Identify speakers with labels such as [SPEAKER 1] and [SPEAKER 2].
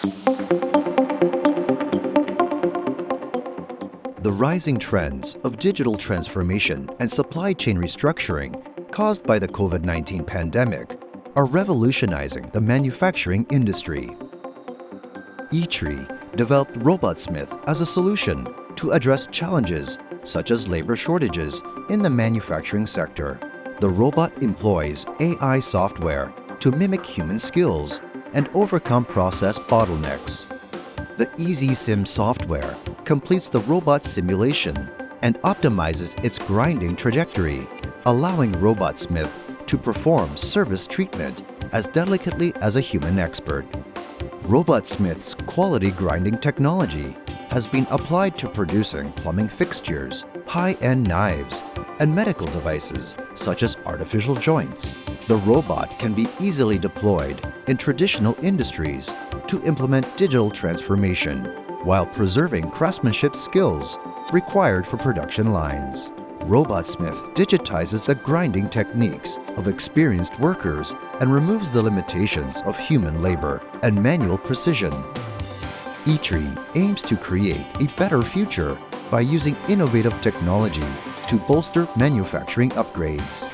[SPEAKER 1] The rising trends of digital transformation and supply chain restructuring caused by the COVID-19 pandemic are revolutionizing the manufacturing industry. ITRI developed RobotSmith as a solution to address challenges such as labor shortages in the manufacturing sector. The robot employs AI software to mimic human skills and overcome process bottlenecks. The EzSim software completes the robot simulation and optimizes its grinding trajectory, allowing RobotSmith to perform surface treatment as delicately as a human expert. RobotSmith's quality grinding technology has been applied to producing plumbing fixtures, high-end knives, and medical devices such as artificial joints. The robot can be easily deployed in traditional industries to implement digital transformation while preserving craftsmanship skills required for production lines. RobotSmith digitizes the grinding techniques of experienced workers and removes the limitations of human labor and manual precision. ITRI aims to create a better future by using innovative technology to bolster manufacturing upgrades.